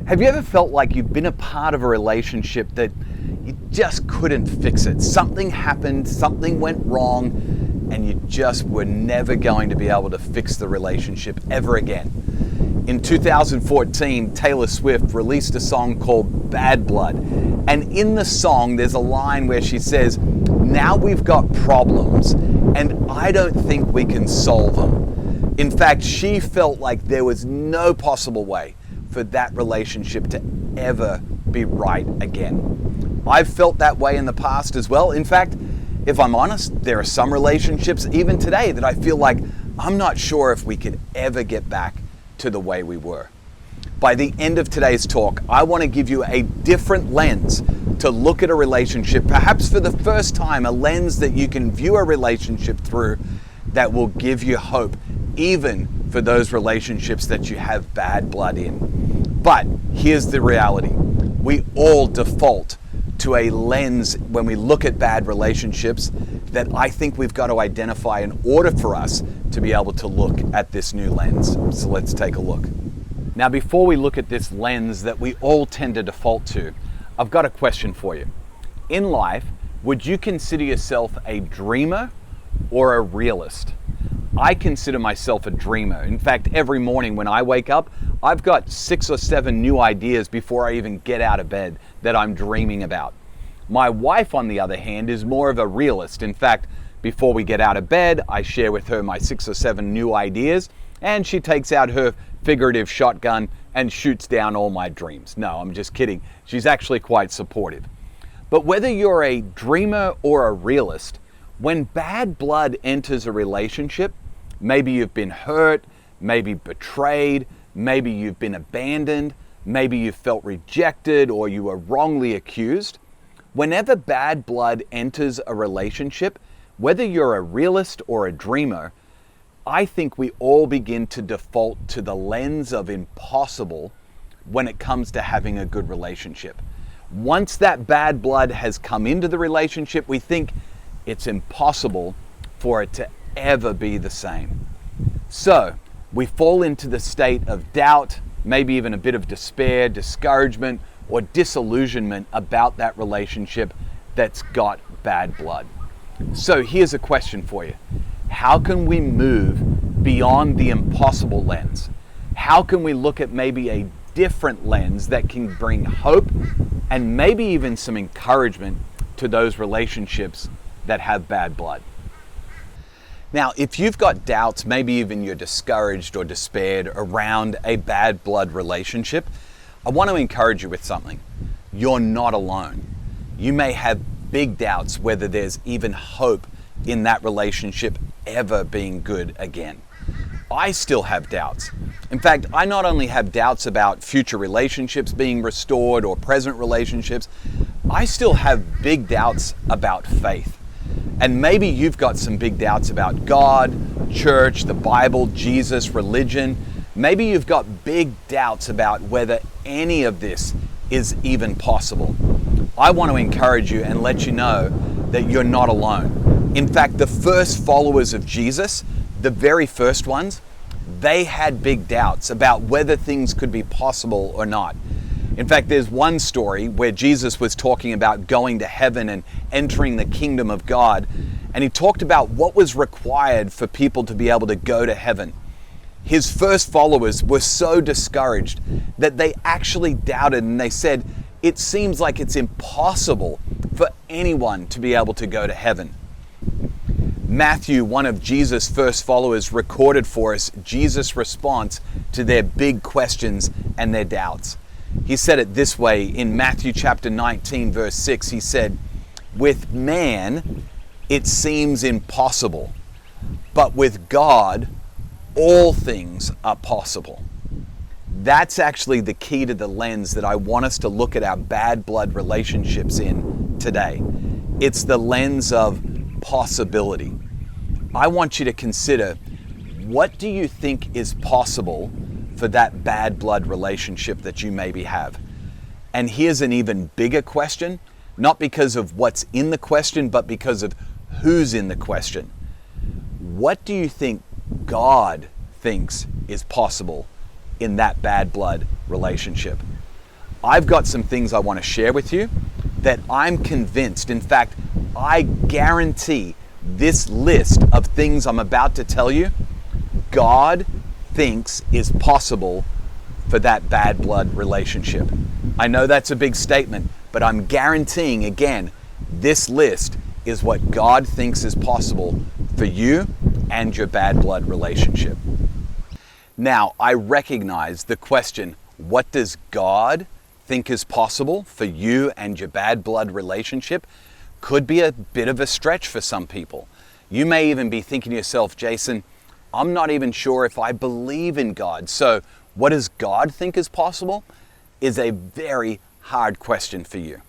Have you ever felt like you've been a part of a relationship that you just couldn't fix it? Something happened, something went wrong, and you just were never going to be able to fix the relationship ever again. In 2014, Taylor Swift released a song called Bad Blood. And in the song, there's a line where she says, "Now we've got problems, and I don't think we can solve them." In fact, she felt like there was no possible way for that relationship to ever be right again. I've felt that way in the past as well. In fact, if I'm honest, there are some relationships even today that I feel like I'm not sure if we could ever get back to the way we were. By the end of today's talk, I want to give you a different lens to look at a relationship, perhaps for the first time, a lens that you can view a relationship through that will give you hope, even for those relationships that you have bad blood in. But here's the reality. We all default to a lens when we look at bad relationships that I think we've got to identify in order for us to be able to look at this new lens. So let's take a look. Now, before we look at this lens that we all tend to default to, I've got a question for you. In life, would you consider yourself a dreamer or a realist? I consider myself a dreamer. In fact, every morning when I wake up, I've got 6 or 7 new ideas before I even get out of bed that I'm dreaming about. My wife, on the other hand, is more of a realist. In fact, before we get out of bed, I share with her my 6 or 7 new ideas, and she takes out her figurative shotgun and shoots down all my dreams. No, I'm just kidding. She's actually quite supportive. But whether you're a dreamer or a realist, when bad blood enters a relationship, maybe you've been hurt, maybe betrayed, maybe you've been abandoned, maybe you felt rejected or you were wrongly accused. Whenever bad blood enters a relationship, whether you're a realist or a dreamer, I think we all begin to default to the lens of impossible when it comes to having a good relationship. Once that bad blood has come into the relationship, we think it's impossible for it to ever be the same. So we fall into the state of doubt, maybe even a bit of despair, discouragement, or disillusionment about that relationship that's got bad blood. So here's a question for you. How can we move beyond the impossible lens? How can we look at maybe a different lens that can bring hope and maybe even some encouragement to those relationships that have bad blood? Now, if you've got doubts, maybe even you're discouraged or despaired around a bad blood relationship, I want to encourage you with something. You're not alone. You may have big doubts whether there's even hope in that relationship ever being good again. I still have doubts. In fact, I not only have doubts about future relationships being restored or present relationships, I still have big doubts about faith. And maybe you've got some big doubts about God, church, the Bible, Jesus, religion. Maybe you've got big doubts about whether any of this is even possible. I want to encourage you and let you know that you're not alone. In fact, the first followers of Jesus, the very first ones, they had big doubts about whether things could be possible or not. In fact, there's one story where Jesus was talking about going to heaven and entering the kingdom of God, and he talked about what was required for people to be able to go to heaven. His first followers were so discouraged that they actually doubted, and they said, it seems like it's impossible for anyone to be able to go to heaven. Matthew, one of Jesus' first followers, recorded for us Jesus' response to their big questions and their doubts. He said it this way in Matthew chapter 19, verse 6. He said, "With man, it seems impossible, but with God, all things are possible." That's actually the key to the lens that I want us to look at our bad blood relationships in today. It's the lens of possibility. I want you to consider, what do you think is possible for that bad blood relationship that you maybe have? And here's an even bigger question, not because of what's in the question, but because of who's in the question. What do you think God thinks is possible in that bad blood relationship? I've got some things I want to share with you that I'm convinced, in fact, I guarantee this list of things I'm about to tell you, God thinks is possible for that bad blood relationship. I know that's a big statement, but I'm guaranteeing again, this list is what God thinks is possible for you and your bad blood relationship. Now, I recognize the question, what does God think is possible for you and your bad blood relationship? Could be a bit of a stretch for some people. You may even be thinking to yourself, Jason, I'm not even sure if I believe in God. So what does God think is possible is a very hard question for you.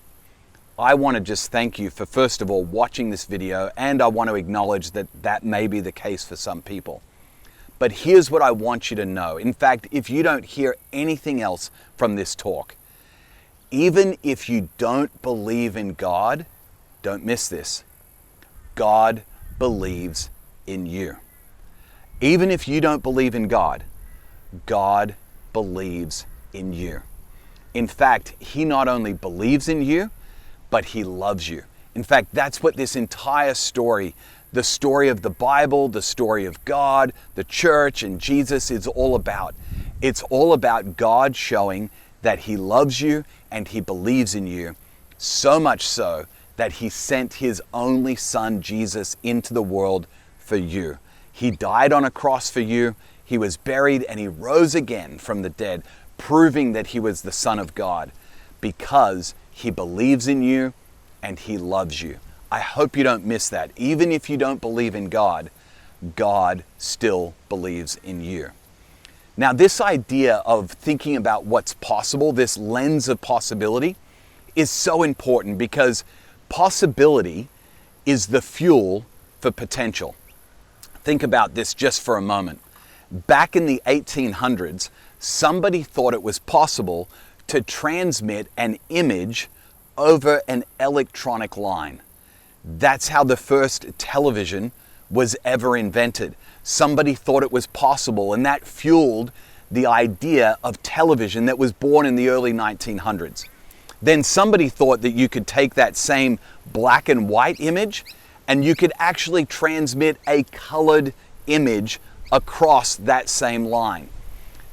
I want to just thank you for, first of all, watching this video, and I want to acknowledge that that may be the case for some people. But here's what I want you to know. In fact, if you don't hear anything else from this talk, even if you don't believe in God, don't miss this. God believes in you. Even if you don't believe in God, God believes in you. In fact, He not only believes in you, but He loves you. In fact, that's what this entire story, the story of the Bible, the story of God, the church, and Jesus is all about. It's all about God showing that He loves you and He believes in you, so much so that He sent His only Son, Jesus, into the world for you. He died on a cross for you, He was buried, and He rose again from the dead, proving that He was the Son of God, because He believes in you and He loves you. I hope you don't miss that. Even if you don't believe in God, God still believes in you. Now, this idea of thinking about what's possible, this lens of possibility, is so important because possibility is the fuel for potential. Think about this just for a moment. Back in the 1800s, somebody thought it was possible to transmit an image over an electronic line. That's how the first television was ever invented. Somebody thought it was possible, and that fueled the idea of television that was born in the early 1900s. Then somebody thought that you could take that same black and white image and you could actually transmit a colored image across that same line.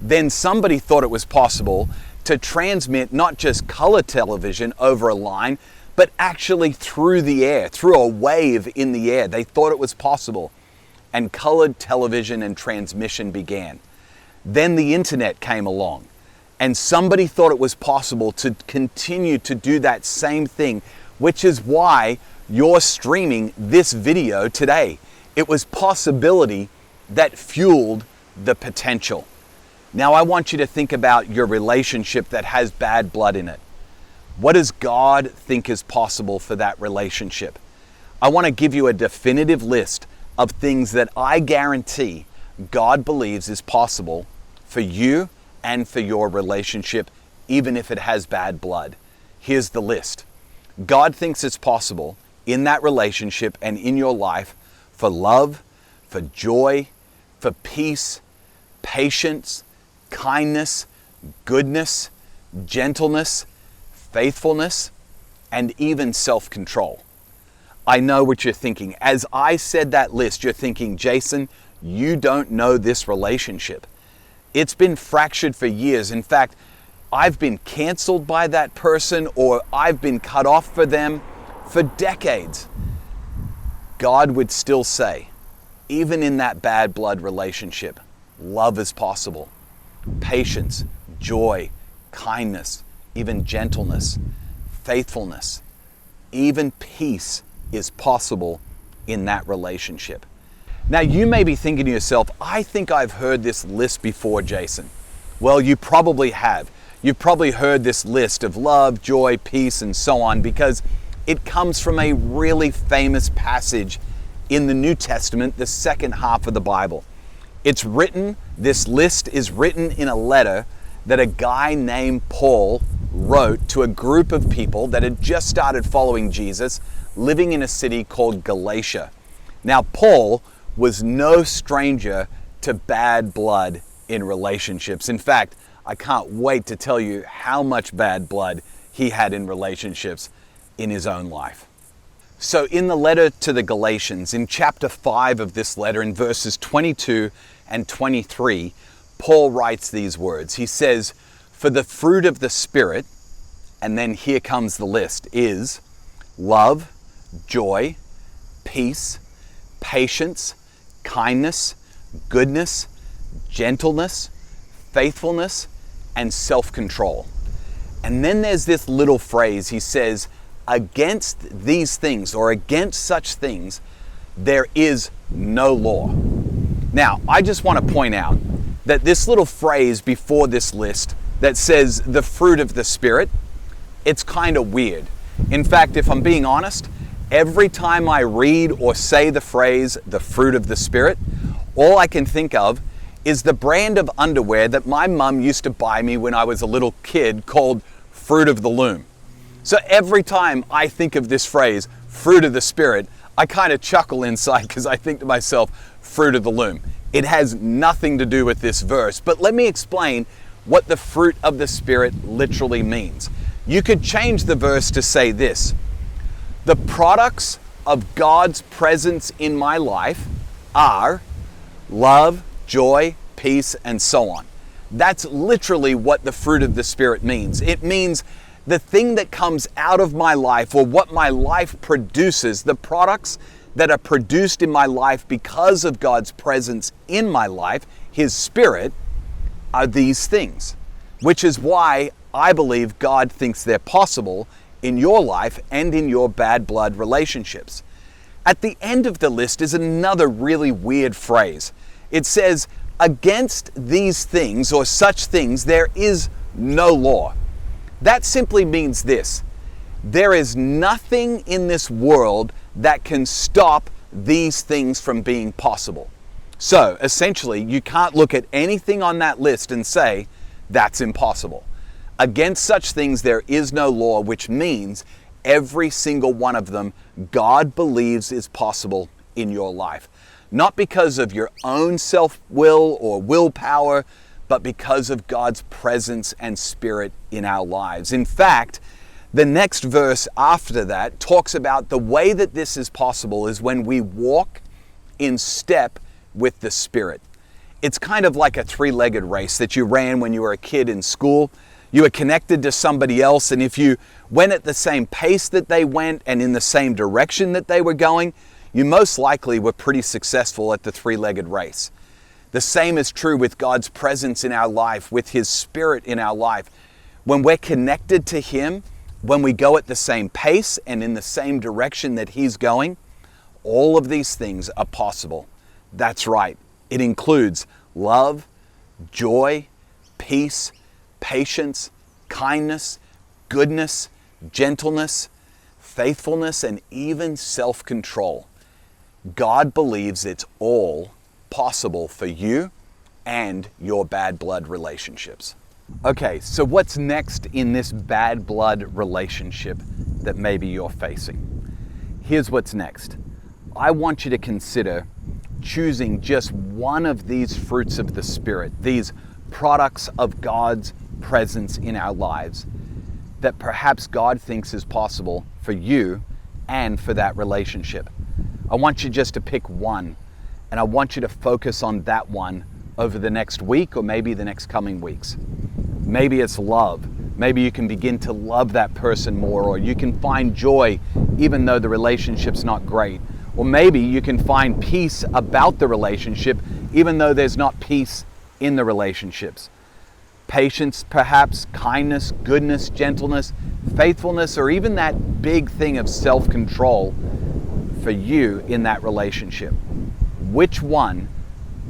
Then somebody thought it was possible to transmit not just color television over a line, but actually through the air, through a wave in the air. They thought it was possible. And colored television and transmission began. Then the internet came along, and somebody thought it was possible to continue to do that same thing, which is why you're streaming this video today. It was possibility that fueled the potential. Now I want you to think about your relationship that has bad blood in it. What does God think is possible for that relationship? I want to give you a definitive list of things that I guarantee God believes is possible for you and for your relationship, even if it has bad blood. Here's the list. God thinks it's possible in that relationship and in your life for love, for joy, for peace, patience, kindness, goodness, gentleness, faithfulness, and even self-control. I know what you're thinking. As I said that list, you're thinking, Jason, you don't know this relationship. It's been fractured for years. In fact, I've been canceled by that person, or I've been cut off for them for decades. God would still say, even in that bad blood relationship, love is possible. Patience, joy, kindness, even gentleness, faithfulness, even peace is possible in that relationship. Now you may be thinking to yourself, I think I've heard this list before, Jason. Well, you probably have. You've probably heard this list of love, joy, peace, and so on, because it comes from a really famous passage in the New Testament, the second half of the Bible. It's written, this list is written in a letter that a guy named Paul wrote to a group of people that had just started following Jesus, living in a city called Galatia. Now, Paul was no stranger to bad blood in relationships. In fact, I can't wait to tell you how much bad blood he had in relationships in his own life. So in the letter to the Galatians, in chapter 5 of this letter, in verses 22 and 23, Paul writes these words. He says, "For the fruit of the Spirit," and then here comes the list, is love, joy, peace, patience, kindness, goodness, gentleness, faithfulness, and self-control. And then there's this little phrase. He says, against these things, or against such things, there is no law. Now, I just want to point out that this little phrase before this list that says the fruit of the Spirit, it's kind of weird. In fact, if I'm being honest, every time I read or say the phrase, the fruit of the Spirit, all I can think of is the brand of underwear that my mum used to buy me when I was a little kid called Fruit of the Loom. So every time I think of this phrase, fruit of the Spirit, I kind of chuckle inside because I think to myself, fruit of the loom. It has nothing to do with this verse, but let me explain what the fruit of the Spirit literally means. You could change the verse to say this: the products of God's presence in my life are love, joy, peace, and so on. That's literally what the fruit of the Spirit means. It means the thing that comes out of my life, or what my life produces, the products that are produced in my life because of God's presence in my life, His Spirit, are these things. Which is why I believe God thinks they're possible in your life and in your bad blood relationships. At the end of the list is another really weird phrase. It says, against these things, or such things, there is no law. That simply means this: there is nothing in this world that can stop these things from being possible. So essentially, you can't look at anything on that list and say, that's impossible. Against such things there is no law, which means every single one of them God believes is possible in your life. Not because of your own self-will or willpower, but because of God's presence and Spirit in our lives. In fact, the next verse after that talks about the way that this is possible is when we walk in step with the Spirit. It's kind of like a three-legged race that you ran when you were a kid in school. You were connected to somebody else, and if you went at the same pace that they went and in the same direction that they were going, you most likely were pretty successful at the three-legged race. The same is true with God's presence in our life, with His Spirit in our life. When we're connected to Him, when we go at the same pace and in the same direction that He's going, all of these things are possible. That's right. It includes love, joy, peace, patience, kindness, goodness, gentleness, faithfulness, and even self-control. God believes it's all possible for you and your bad blood relationships. Okay, so what's next in this bad blood relationship that maybe you're facing? Here's what's next. I want you to consider choosing just one of these fruits of the Spirit, these products of God's presence in our lives that perhaps God thinks is possible for you and for that relationship. I want you just to pick one, and I want you to focus on that one over the next week or maybe the next coming weeks. Maybe it's love. Maybe you can begin to love that person more, or you can find joy even though the relationship's not great. Or maybe you can find peace about the relationship even though there's not peace in the relationships. Patience, perhaps, kindness, goodness, gentleness, faithfulness, or even that big thing of self-control for you in that relationship. Which one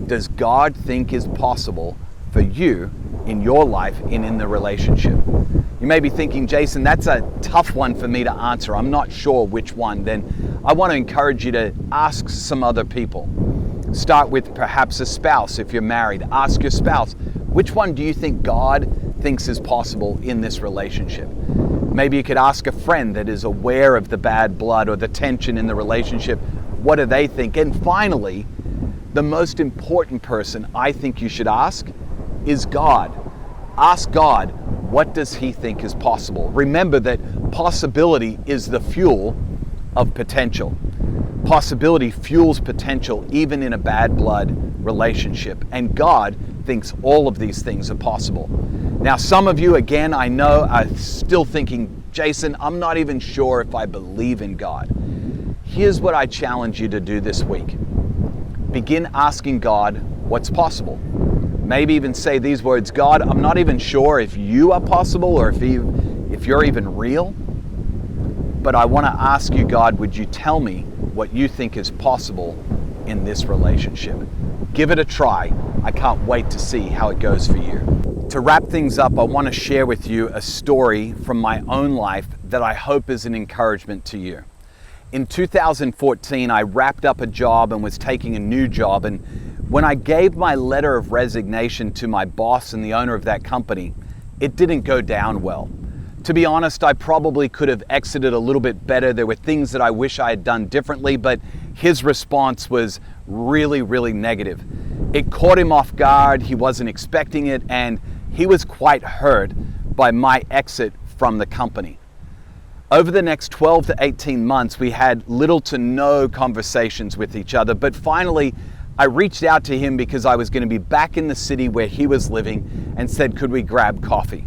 does God think is possible for you in your life and in the relationship? You may be thinking, Jason, that's a tough one for me to answer. I'm not sure which one. Then I want to encourage you to ask some other people. Start with perhaps a spouse. If you're married, ask your spouse, which one do you think God thinks is possible in this relationship? Maybe you could ask a friend that is aware of the bad blood or the tension in the relationship. What do they think? And finally, the most important person I think you should ask is God. Ask God, what does He think is possible? Remember that possibility is the fuel of potential. Possibility fuels potential even in a bad blood relationship. And God thinks all of these things are possible. Now, some of you, again, I know are still thinking, Jason, I'm not even sure if I believe in God. Here's what I challenge you to do this week. Begin asking God what's possible. Maybe even say these words, God, I'm not even sure if you are possible or if you're even real, but I want to ask you, God, would you tell me what you think is possible in this relationship? Give it a try. I can't wait to see how it goes for you. To wrap things up, I want to share with you a story from my own life that I hope is an encouragement to you. In 2014, I wrapped up a job and was taking a new job, and when I gave my letter of resignation to my boss and the owner of that company, it didn't go down well. To be honest, I probably could have exited a little bit better. There were things that I wish I had done differently, but his response was really, really negative. It caught him off guard. He wasn't expecting it, and he was quite hurt by my exit from the company. Over the next 12 to 18 months, we had little to no conversations with each other, but finally, I reached out to him because I was going to be back in the city where he was living and said, could we grab coffee?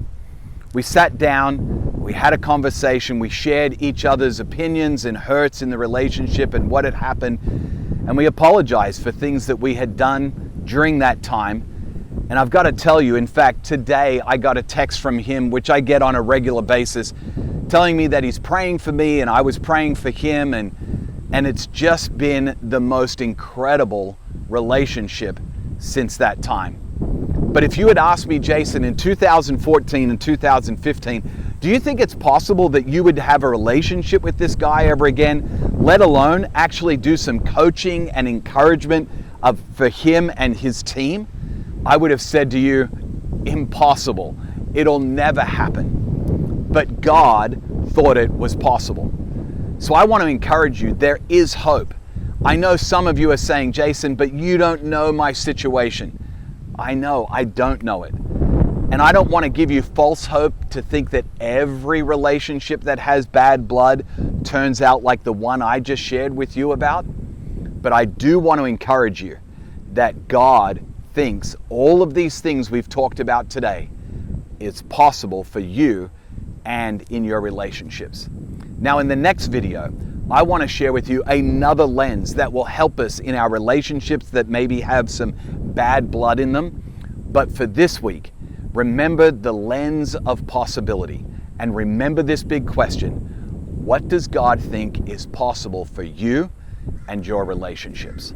We sat down, we had a conversation, we shared each other's opinions and hurts in the relationship and what had happened, and we apologized for things that we had done during that time. And I've got to tell you, in fact, today I got a text from him, which I get on a regular basis, telling me that he's praying for me and I was praying for him, and it's just been the most incredible relationship since that time. But if you had asked me, Jason, in 2014 and 2015, do you think it's possible that you would have a relationship with this guy ever again, let alone actually do some coaching and encouragement for him and his team? I would have said to you, impossible. It'll never happen. But God thought it was possible. So I want to encourage you, there is hope. I know some of you are saying, Jason, but you don't know my situation. I know, I don't know it. And I don't want to give you false hope to think that every relationship that has bad blood turns out like the one I just shared with you about. But I do want to encourage you that God thinks all of these things we've talked about today is possible for you and in your relationships. Now, in the next video, I want to share with you another lens that will help us in our relationships that maybe have some bad blood in them. But for this week, remember the lens of possibility, and remember this big question: what does God think is possible for you and your relationships?